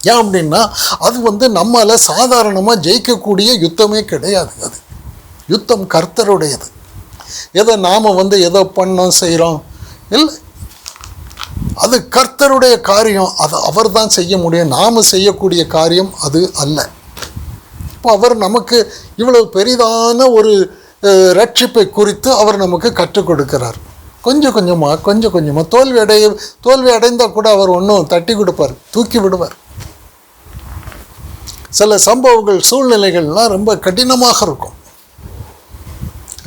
ஏன் அப்படின்னா அது நம்மளால் சாதாரணமாக ஜெயிக்கக்கூடிய யுத்தமே கிடையாது. அது யுத்தம் கர்த்தருடையது. எதை நாம் ஏதோ பண்ணோம் செய்கிறோம் இல்லை, அது கர்த்தருடைய காரியம். அது அவர் தான் செய்ய முடியும். நாம் செய்யக்கூடிய காரியம் அது அல்ல. இப்போ அவர் நமக்கு இவ்வளவு பெரிதான ஒரு ரட்சிப்பை குறித்து அவர் நமக்கு கற்றுக் கொடுக்கிறார். கொஞ்சம் கொஞ்சமாக தோல்வி அடைந்தால் கூட அவர் ஒன்றும் தட்டி கொடுப்பார், தூக்கி விடுவார். சில சம்பவங்கள் சூழ்நிலைகள்லாம் ரொம்ப கடினமாக இருக்கும்,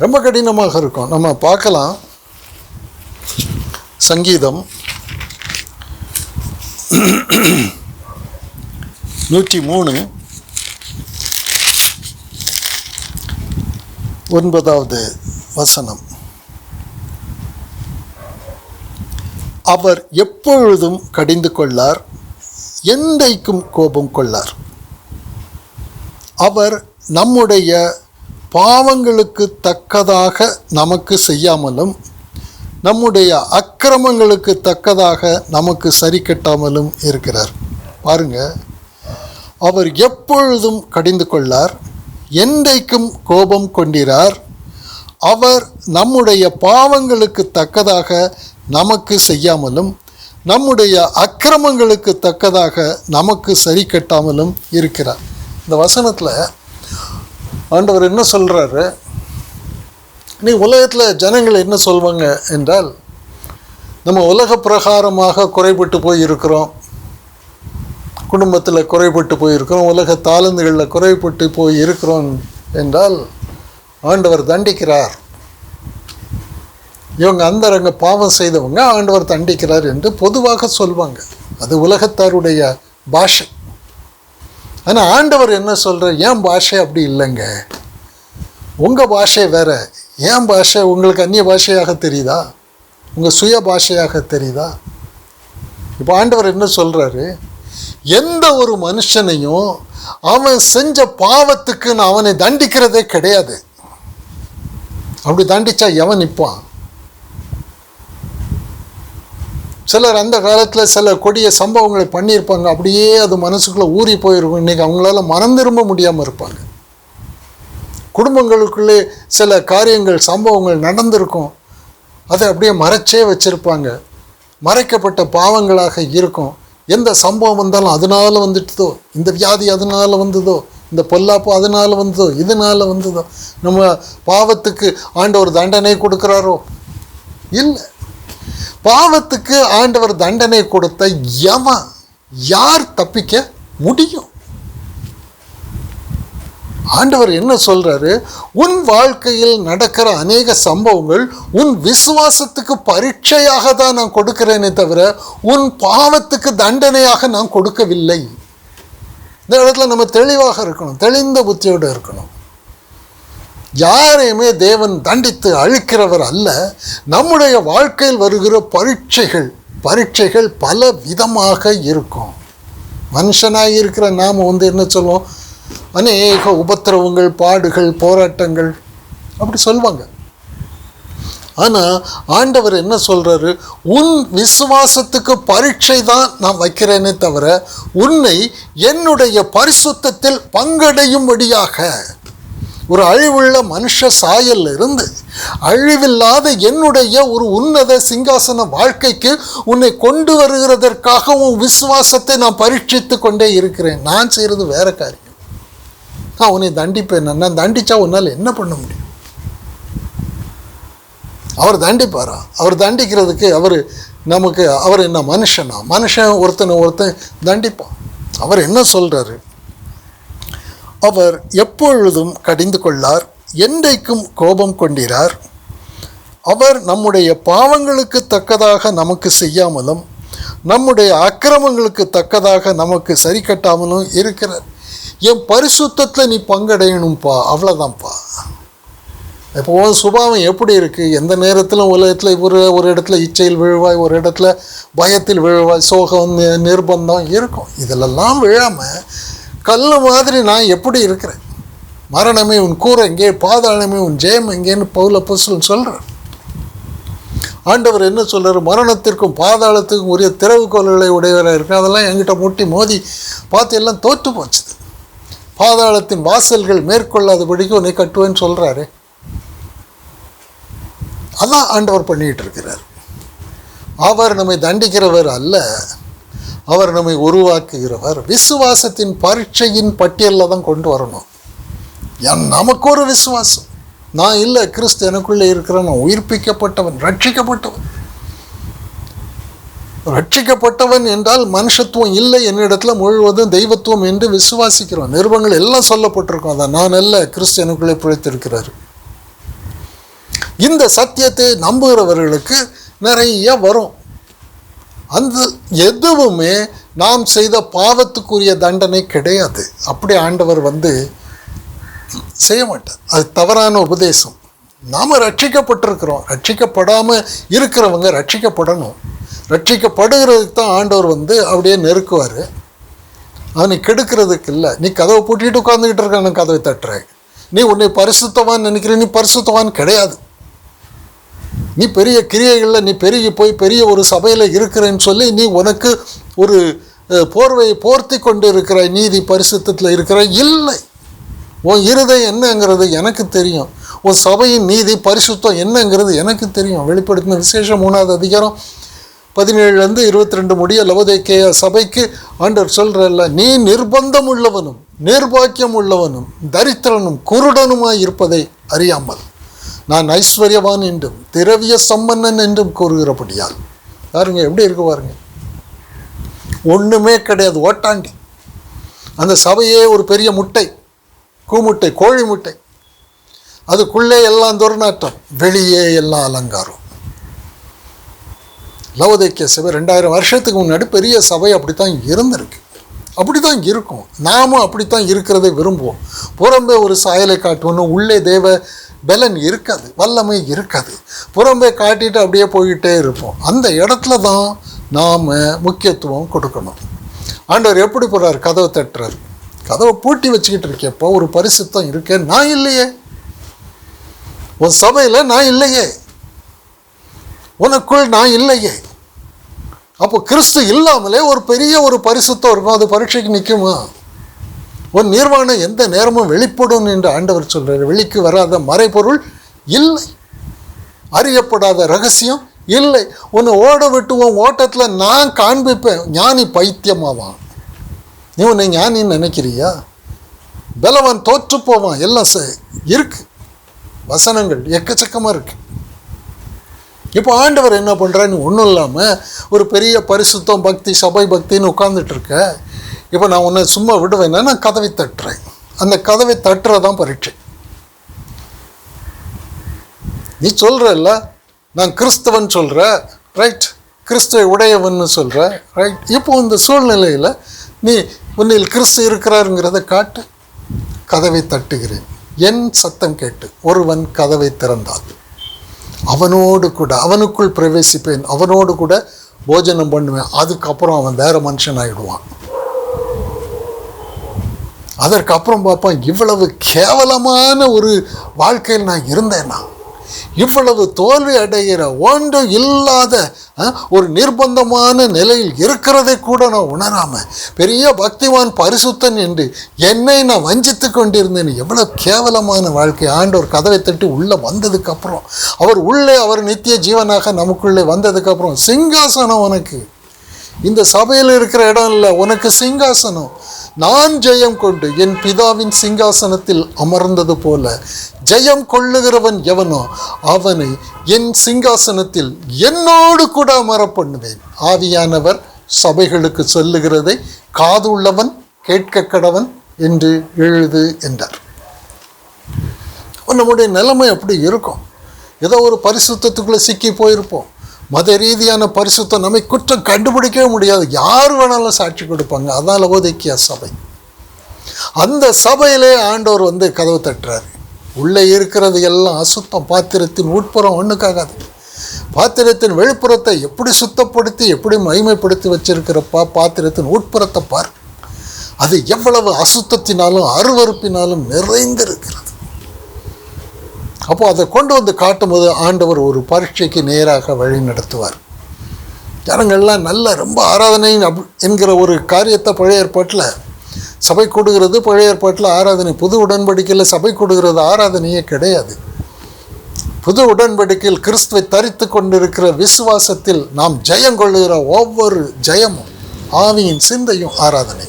ரொம்ப கடினமாக இருக்கும். நம்ம பார்க்கலாம். சங்கீதம் 103 9வது வசனம். அவர் எப்பொழுதும் கடிந்து கொள்ளார், என்றைக்கும் கோபம் கொள்ளார். அவர் நம்முடைய பாவங்களுக்கு தக்கதாக நமக்கு செய்யாமலும் நம்முடைய அக்கிரமங்களுக்கு தக்கதாக நமக்கு சரி கட்டாமலும் இருக்கிறார். பாருங்க, அவர் எப்பொழுதும் கடிந்து கொள்ளார், என்றைக்கும் கோபம் கொண்டிரார். அவர் நம்முடைய பாவங்களுக்கு தக்கதாக நமக்கு செய்யாமலும் நம்முடைய அக்கிரமங்களுக்கு தக்கதாக நமக்கு சரி கட்டாமலும் இருக்கிறார். இந்த வசனத்தில் ஆண்டவர் என்ன சொல்கிறாரு? நீ உலகத்தில் ஜனங்கள் என்ன சொல்வாங்க என்றால், நம்ம உலக பிரகாரமாக குறைபட்டு போயிருக்கிறோம், குடும்பத்தில் குறைபட்டு போயிருக்கிறோம், உலக தாளந்துகளில் குறைபட்டு போய் இருக்கிறோம் என்றால் ஆண்டவர் தண்டிக்கிறார். இவங்க அந்தரங்க பாவம் செய்தவங்க ஆண்டவர் தண்டிக்கிறார் என்று பொதுவாக சொல்வாங்க. அது உலகத்தாருடைய பாஷை. ஆனால் ஆண்டவர் என்ன சொல்கிறார்? என் பாஷை அப்படி இல்லைங்க, உங்கள் பாஷை வேறு. என் பாஷை உங்களுக்கு அந்நிய பாஷையாக தெரியுதா? உங்கள் சுய பாஷையாக தெரியுதா? இப்போ ஆண்டவர் என்ன சொல்கிறாரு? எந்த ஒரு மனுஷனையும் அவன் செஞ்ச பாவத்துக்கு நான் அவனை தண்டிக்கிறதே கிடையாது. அப்படி தண்டிச்சா எவன் நிற்பான்? சிலர் அந்த காலத்தில் சில கொடிய சம்பவங்களை பண்ணியிருப்பாங்க, அப்படியே அது மனசுக்குள்ளே ஊறி போயிருக்கும். இன்றைக்கி அவங்களால மனம் திரும்ப முடியாமல் இருப்பாங்க. குடும்பங்களுக்குள்ளே சில காரியங்கள் சம்பவங்கள் நடந்திருக்கும், அதை அப்படியே மறைச்சே வச்சுருப்பாங்க. மறைக்கப்பட்ட பாவங்களாக இருக்கும். எந்த சம்பவம் வந்தாலும் அதனால வந்துட்டுதோ, இந்த வியாதி அதனால் வந்ததோ, இந்த பொல்லாப்பு அதனால் வந்ததோ, இதனால் வந்ததோ, நம்ம பாவத்துக்கு ஆண்டவர் தண்டனை கொடுக்குறாரோ? இல்லை. பாவத்துக்கு ஆண்டவர் தண்டனை கொடுத்த எவன் யார் தப்பிக்க முடியும்? ஆண்டவர் என்ன சொல்றாரு? உன் வாழ்க்கையில் நடக்கிற அநேக சம்பவங்கள் உன் விசுவாசத்துக்கு பரீட்சையாக தான் நான் கொடுக்கிறேனே தவிர உன் பாவத்துக்கு தண்டனையாக நான் கொடுக்கவில்லை. இந்த இடத்துல நம்ம தெளிவாக இருக்கணும், தெளிந்த புத்தியோடு இருக்கணும். யாரையுமே தேவன் தண்டித்து அழிக்கிறவர் அல்ல. நம்முடைய வாழ்க்கையில் வருகிற பரீட்சைகள் பல விதமாக இருக்கும். மனுஷனாக இருக்கிற நாம் என்ன சொல்லுவோம்? அநேக உபத்திரவங்கள், பாடுகள், போராட்டங்கள் அப்படி சொல்லுவாங்க. ஆனால் ஆண்டவர் என்ன சொல்கிறாரு? உன் விசுவாசத்துக்கு பரீட்சை தான் நான் வைக்கிறேனே தவிர உன்னை என்னுடைய பரிசுத்தத்தில் பங்கடையும்படியாக ஒரு அழிவுள்ள மனுஷ சாயல் இருந்து அழிவில்லாத என்னுடைய ஒரு உன்னத சிங்காசன வாழ்க்கைக்கு உன்னை கொண்டு வருகிறதற்காக உன் விசுவாசத்தை நான் பரீட்சித்து கொண்டே இருக்கிறேன். நான் செய்கிறது வேற காரியம். நான் உன்னை தண்டிப்பேன். நான் தண்டிச்சா உன்னால் என்ன பண்ண முடியும்? அவர் தண்டிப்பாரா? அவர் தண்டிக்கிறதுக்கு அவர் என்ன மனுஷனா? மனுஷன் ஒருத்தன் தண்டிப்பான். அவர் என்ன சொல்றாரு? அவர் எப்பொழுதும் கடிந்து கொள்ளார், என்றைக்கும் கோபம் கொண்டிரார். அவர் நம்முடைய பாவங்களுக்கு தக்கதாக நமக்கு செய்யாமலும் நம்முடைய அக்கிரமங்களுக்கு தக்கதாக நமக்கு சரி கட்டாமலும் இருக்கிறார். என் பரிசுத்தத்தில் நீ பங்கடையணும்ப்பா, அவ்வளோதான்ப்பா. இப்போ சுபாவம் எப்படி இருக்குது? எந்த நேரத்திலும் உலகத்தில் ஒரு இடத்துல இச்சையில் விழுவாய், ஒரு இடத்துல பயத்தில் விழுவாய், சோகம், நிர்பந்தம் இருக்கும். இதிலெல்லாம் விழாமல் கல் மாதிரி நான் எப்படி இருக்கிறேன்? மரணமே உன் கூரை எங்கே, பாதாளமே உன் ஜெயம் எங்கேன்னு பவுல் அப்போஸ்தலன் சொல்கிறார். ஆண்டவர் என்ன சொல்கிறார்? மரணத்திற்கும் பாதாளத்துக்கும் உரிய திறவுகோல்களை உடையவராக இருக்கு. அதெல்லாம் என்கிட்ட முட்டி மோதி பார்த்து எல்லாம் தோற்று போச்சுது. பாதாளத்தின் வாசல்கள் மேற்கொள்ளாதபடிக்கு உன்னை கட்டுவேன்னு சொல்கிறாரு. அதான் ஆண்டவர் பண்ணிகிட்டு இருக்கிறார். அவர் நம்மை தண்டிக்கிறவர் அல்ல, அவர் நம்மை உருவாக்குகிறவர். விசுவாசத்தின் பரீட்சையின் பட்டியலில் தான் கொண்டு வரணும். நமக்கு ஒரு விசுவாசம், நான் இல்லை, கிறிஸ்து எனக்குள்ளே இருக்கிறேன், நான் உயிர்ப்பிக்கப்பட்டவன், ரட்சிக்கப்பட்டவன். ரட்சிக்கப்பட்டவன் என்றால் மனுஷத்துவம் இல்லை என்னிடத்துல, முழுவதும் தெய்வத்துவம் என்று விசுவாசிக்கிறோம். நிருபங்கள் எல்லாம் சொல்லப்பட்டிருக்கோம். அதான் நான் அல்ல, கிறிஸ்து எனக்குள்ளே பிழைத்திருக்கிறார். இந்த சத்தியத்தை நம்புகிறவர்களுக்கு நிறைய வரும். அந்த எதுவுமே நாம் செய்த பாவத்துக்குரிய தண்டனை கிடையாது. அப்படி ஆண்டவர் செய்ய மாட்டார். அது தவறான உபதேசம். நாம் ரட்சிக்கப்பட்டிருக்கிறோம். ரட்சிக்கப்படாமல் இருக்கிறவங்க ரட்சிக்கப்படணும். ரட்சிக்கப்படுகிறதுக்கு தான் ஆண்டவர் அப்படியே நெருக்குவார். அவனை கெடுக்கிறதுக்கு இல்லை. நீ கதவை பூட்டிட்டு உட்காந்துக்கிட்டு இருக்க, நான் கதவை தட்டுறேன். நீ உன்னை பரிசுத்தவான் நினைக்கிற, நீ பரிசுத்தவான் கிடையாது. நீ பெரிய கிரியைகளில் நீ பெருகி போய் பெரிய ஒரு சபையில் இருக்கிறேன்னு சொல்லி நீ உனக்கு ஒரு போர்வையை போர்த்தி கொண்டு இருக்கிற நீதி பரிசுத்தத்தில் இருக்கிற இல்லை. உன் இருதயம் என்னங்கிறது எனக்கு தெரியும். உன் சபையின் நீதி பரிசுத்தம் என்னங்கிறது எனக்கு தெரியும். வெளிப்படுத்தின விசேஷம் 3வது அதிகாரம் 17 22 முடிய லவோதிக்கேயா சபைக்கு ஆண்டவர் சொல்கிறல்ல, நீ நிர்பந்தம் உள்ளவனும் நிர்பாக்கியம் உள்ளவனும் தரித்திரனும் குருடனுமாய் இருப்பதை அறியாமல் நான் ஐஸ்வர்யவான் என்றும் திரவிய சம்பன்னன் என்றும் கூறுகிறபடியால். பாருங்க எப்படி இருக்கு பாருங்க. ஒன்றுமே கிடையாது, ஓட்டாண்டி. அந்த சபையே ஒரு பெரிய முட்டை, கூமுட்டை, கோழி முட்டை. அதுக்குள்ளே எல்லாம் துர்நாற்றம், வெளியே எல்லாம் அலங்காரம். லவோதிக்கேயா சபை 2000 வருஷத்துக்கு முன்னாடி பெரிய சபை அப்படித்தான் இருந்திருக்கு, அப்படித்தான் இருக்கும். நாமும் அப்படித்தான் இருக்கிறதை விரும்புவோம். புறம்பே ஒரு சாயலை காட்டுவோன்னு, உள்ளே தேவ பலன் இருக்காது, வல்லமை இருக்காது. புறம்பே காட்டிட்டு அப்படியே போய்கிட்டே இருப்போம். அந்த இடத்துல தான் நாம் முக்கியத்துவம் கொடுக்கணும். ஆண்டவர் எப்படி போகிறார்? கதவை தட்டுறாரு. கதவை பூட்டி வச்சுக்கிட்டு இருக்கேப்போ ஒரு பரிசுத்தம் இருக்கேன், நான் இல்லையே. உன் சபையில் நான் இல்லையே, உனக்குள் நான் இல்லையே. அப்போ கிறிஸ்து இல்லாமலே ஒரு பெரிய ஒரு பரிசுத்தம் இருக்கும், அது பரீட்சைக்கு நிற்குமா? உன் நிர்வாணம் எந்த நேரமும் வெளிப்படும் என்று ஆண்டவர் சொல்கிறார். வெளிக்கு வராத மறைபொருள் இல்லை, அறியப்படாத ரகசியம் இல்லை. உன்னை ஓட விட்டு உன் ஓட்டத்தில் நான் காண்பிப்பேன். ஞானி பைத்தியமாவான். நீ உன்னை ஞானின்னு நினைக்கிறியா? பலவான் தோற்று போவான். எல்லாம் இருக்கு, வசனங்கள் எக்கச்சக்கமாக இருக்கு. இப்போ ஆண்டவர் என்ன பண்ணுறா? நீ ஒன்றும் இல்லாமல் ஒரு பெரிய பரிசுத்தம் பக்தி சபை பக்தின்னு உட்கார்ந்துட்டு இருக்க. இப்போ நான் உன்னை சும்மா விடுவேன்னா நான் கதவை தட்டுறேன். அந்த கதவை தட்டுறதான் பரீட்சை. நீ சொல்கிறல்ல, நான் கிறிஸ்தவன் சொல்கிற, ரைட், கிறிஸ்துவை உடையவன்னு சொல்கிற, ரைட். இப்போ இந்த சூழ்நிலையில் நீ உன்னில் கிறிஸ்து இருக்கிறாருங்கிறத காட்டு. கதவை தட்டுகிறேன், என் சத்தம் கேட்டு ஒருவன் கதவை திறந்தால் அவனோடு கூட, அவனுக்குள் பிரவேசிப்பேன், அவனோடு கூட போஜனம் பண்ணுவேன். அதுக்கப்புறம் அவன் வேற மனுஷன் ஆகிடுவான். அதற்கப்புறம் பார்ப்பான், இவ்வளவு கேவலமான ஒரு வாழ்க்கையில் நான் இருந்தேன்னா, இவ்வளவு தோல்வி அடைகிற ஒன்றும் இல்லாத ஒரு நிர்பந்தமான நிலையில் இருக்கிறதை கூட நான் உணராமல் பெரிய பக்திவான் பரிசுத்தன் என்று என்னை நான் வஞ்சித்து கொண்டிருந்தேன். எவ்வளோ கேவலமான வாழ்க்கை. ஆண்டவர் கதவை தட்டி உள்ளே வந்ததுக்கப்புறம், அவர் உள்ளே அவர் நித்திய ஜீவனாக நமக்குள்ளே வந்ததுக்கப்புறம், சிங்காசனம் உனக்கு. இந்த சபையில் இருக்கிற இடம் இல்லை, உனக்கு சிங்காசனம். நான் ஜெயம் கொண்டு என் பிதாவின் சிங்காசனத்தில் அமர்ந்தது போல ஜெயம் கொள்ளுகிறவன் எவனோ அவனை என் சிங்காசனத்தில் என்னோடு கூட அமர பண்ணுவேன். ஆவியானவர் சபைகளுக்கு சொல்லுகிறதை காது உள்ளவன் கேட்க கடவன் என்று எழுது என்றார். நம்முடைய நிலைமை அப்படி இருக்கும். ஏதோ ஒரு பரிசுத்தத்துக்குள்ளே சிக்கி போயிருப்போம். மத ரீதியான பரிசுத்தம் நம்மை குற்றம் கண்டுபிடிக்கவே முடியாது. யார் வேணாலும் சாட்சி கொடுப்பாங்க. அதான் லவோதிக்கேயா சபை. அந்த சபையிலே ஆண்டவர் கதவு தட்டுறாரு. உள்ளே இருக்கிறது எல்லாம் அசுத்தம். பாத்திரத்தின் உட்புறம் ஒன்றுக்காகாது. பாத்திரத்தின் வெளிப்புறத்தை எப்படி சுத்தப்படுத்தி எப்படி மகிமைப்படுத்தி வச்சிருக்கிறப்பா, பாத்திரத்தின் உட்புறத்தை பார். அது எவ்வளவு அசுத்தத்தினாலும் அருவருப்பினாலும் நிறைந்திருக்கிறது. அப்போ அதை கொண்டு வந்து காட்டும்போது ஆண்டவர் ஒரு பரீட்சைக்கு நேராக வழி நடத்துவார். ஜனங்கள்லாம் நல்ல ரொம்ப ஆராதனை என்கிற ஒரு காரியத்தை பழைய ஏற்பாட்டில் சபை கொடுக்கிறது, பழைய ஏற்பாட்டில் ஆராதனை. புது உடன்படிக்கையில் சபை கொடுக்கிறது ஆராதனையே கிடையாது. புது உடன்படிக்கையில் கிறிஸ்துவை தரித்து கொண்டிருக்கிற விசுவாசத்தில் நாம் ஜெயம் கொள்ளுகிற ஒவ்வொரு ஜெயமும் ஆவியின் சிந்தையும் ஆராதனை.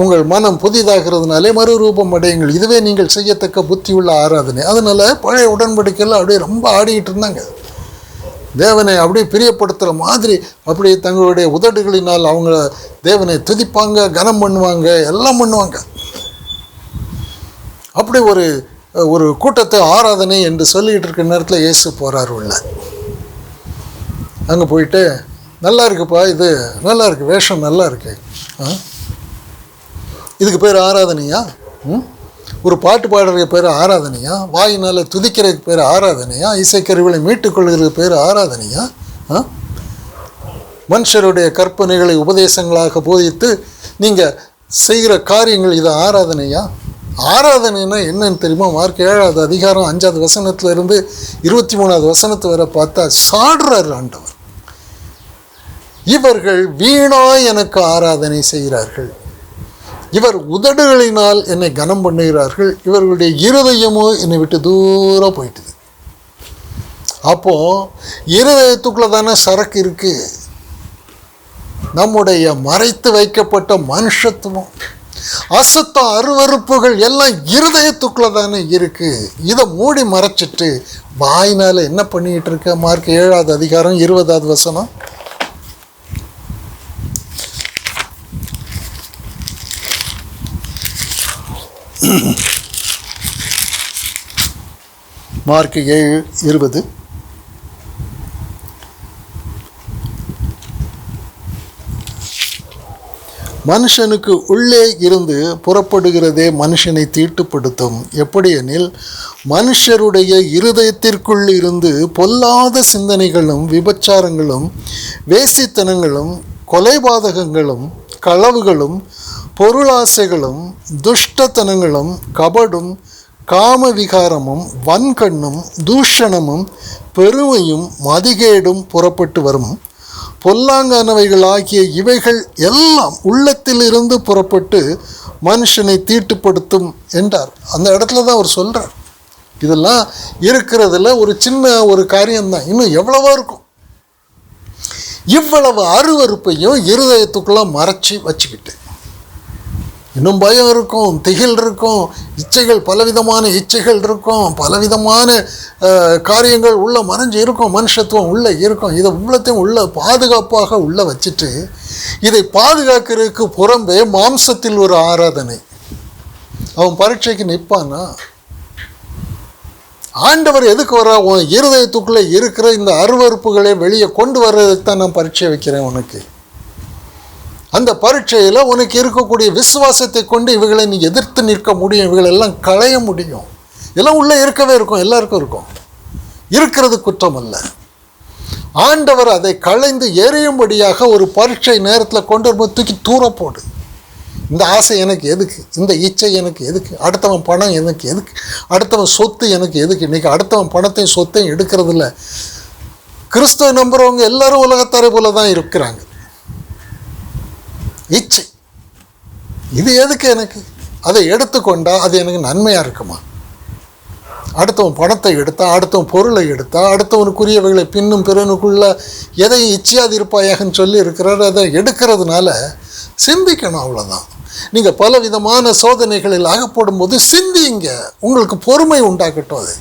உங்கள் மனம் புதிதாகிறதுனாலே மறுரூபம் அடையுங்கள், இதுவே நீங்கள் செய்யத்தக்க புத்தியுள்ள ஆராதனை. அதனால் பழைய உடன்படிக்கையில் அப்படியே ரொம்ப ஆடிக்கிட்டு இருந்தாங்க. தேவனை அப்படியே பிரியப்படுத்துகிற மாதிரி அப்படியே தங்களுடைய உதடுகளினால் அவங்க தேவனை துதிப்பாங்க, கனம் பண்ணுவாங்க, எல்லாம் பண்ணுவாங்க. அப்படி ஒரு கூட்டத்தை ஆராதனை என்று சொல்லிகிட்டு இருக்க நேரத்தில் இயேசு போகிறார் உள்ள. அங்கே போயிட்டு, நல்லா இருக்குப்பா, இது நல்லா இருக்குது, வேஷம் நல்லா இருக்கு, இதுக்கு பேர் ஆராதனையா? ஒரு பாட்டு பாடுறதுக்கு பேர் ஆராதனையா? வாயினால் துதிக்கிறதுக்கு பேர் ஆராதனையா? இசைக்கருவிகளை மீட்டுக்கொள்கிறதுக்கு பேர் ஆராதனையா? மனுஷருடைய கற்பனைகளை உபதேசங்களாக போதித்து நீங்கள் செய்கிற காரியங்கள் இது ஆராதனையா? ஆராதனைன்னா என்னன்னு தெரியுமா? மார்க் 7வது அதிகாரம் 5வது வசனத்திலிருந்து 23வது வசனத்து வரை பார்த்தா சாடுறார் ஆண்டவர். இவர்கள் வீணாய் எனக்கு ஆராதனை செய்கிறார்கள், இவர் உதடுகளினால் என்னை கனம் பண்ணுகிறார்கள், இவர்களுடைய இருதயமோ என்னை விட்டு தூரம் போயிட்டுது. அப்போ இருதயத்துக்குள்ள தானே சரக்கு இருக்கு. நம்முடைய மறைத்து வைக்கப்பட்ட மனுஷத்துவம், அசுத்தம், அருவறுப்புகள் எல்லாம் இருதயத்துக்குள்ள தானே இருக்கு. இதை மூடி மறைச்சிட்டு வாயினால என்ன பண்ணிட்டு இருக்க? மார்க் 7வது அதிகாரம் 20வது வசனம். மார்க் 7:20. மனுஷனுக்கு உள்ளே இருந்து புறப்படுகிறதே மனுஷனை தீட்டுப்படுத்தும். எப்படியெனில் மனுஷருடைய இருதயத்திற்குள் இருந்து பொல்லாத சிந்தனைகளும் விபச்சாரங்களும் வேசித்தனங்களும் கொலைபாதகங்களும் களவுகளும் பொருளாசைகளும் துஷ்டத்தனங்களும் கபடும் காம விகாரமும் வன்கண்ணும் தூஷணமும் பெருமையும் மதிகேடும் புறப்பட்டு வரும். பொல்லாங்கானவைகளாகிய இவைகள் எல்லாம் உள்ளத்திலிருந்து புறப்பட்டு மனுஷனை தீட்டுப்படுத்தும் என்றார். அந்த இடத்துல தான் அவர் சொல்கிறார். இதெல்லாம் இருக்கிறதுல ஒரு சின்ன ஒரு காரியம்தான், இன்னும் எவ்வளவோ இருக்கும். இவ்வளவு அருவருப்பையும் இருதயத்துக்குள்ள மறைச்சி வச்சுக்கிட்டு இன்னும் பயம் இருக்கும், திகில் இருக்கும், இச்சைகள், பலவிதமான இச்சைகள் இருக்கும், பலவிதமான காரியங்கள் உள்ள மறைஞ்சு இருக்கும், மனுஷத்துவம் உள்ளே இருக்கும். இதை உள்ளத்தையும் உள்ள பாதுகாப்பாக உள்ளே வச்சுட்டு இதை பாதுகாக்கிறதுக்கு புறம்பே மாம்சத்தில் ஒரு ஆராதனை. அவன் பரீட்சைக்கு நிற்பானா? ஆண்டவர் எதுக்கு வர? உன் இருதயத்துக்குள்ளே இருக்கிற இந்த அருவறுப்புகளை வெளியே கொண்டு வர்றதுக்கு தான் நான் பரீட்சை வைக்கிறேன் உனக்கு. அந்த பரீட்சையில் உனக்கு இருக்கக்கூடிய விசுவாசத்தை கொண்டு இவைகளை நீ எதிர்த்து நிற்க முடியும், இவைகளெல்லாம் களைய முடியும். எல்லாம் உள்ளே இருக்கவே இருக்கும், எல்லாருக்கும் இருக்கும், இருக்கிறது குற்றம் அல்ல. ஆண்டவர் அதை களைந்து எரியும்படியாக ஒரு பரீட்சை நேரத்தில் கொண்டு வரும்போது தூக்கி தூர போடு. இந்த ஆசை எனக்கு எதுக்கு? இந்த இச்சை எனக்கு எதுக்கு? அடுத்தவன் பணம் எனக்கு எதுக்கு? அடுத்தவன் சொத்து எனக்கு எதுக்கு? இன்றைக்கி அடுத்தவன் பணத்தையும் சொத்தையும் எடுக்கிறதில்ல. கிறிஸ்துவ நம்புகிறவங்க எல்லாரும் உலகத்தாரை போல தான் இருக்கிறாங்க. இச்சை, இது எதுக்கு எனக்கு? அதை எடுத்துக்கொண்டா அது எனக்கு நன்மையாக இருக்குமா? அடுத்தவன் பணத்தை எடுத்தா, அடுத்தவன் பொருளை எடுத்தா, அடுத்தவனுக்குரியவைகளை பின்னும் பிறனுக்குள்ள எதையும் இச்சையாது இருப்பாயாகன்னு சொல்லி இருக்கிறார். அதை எடுக்கிறதுனால சிந்திக்கணும், அவ்வளோதான். நீங்கள் பல விதமான சோதனைகளில் அகப்படும் போது சிந்திங்க, உங்களுக்கு பொறுமை உண்டாக்கட்டும். அது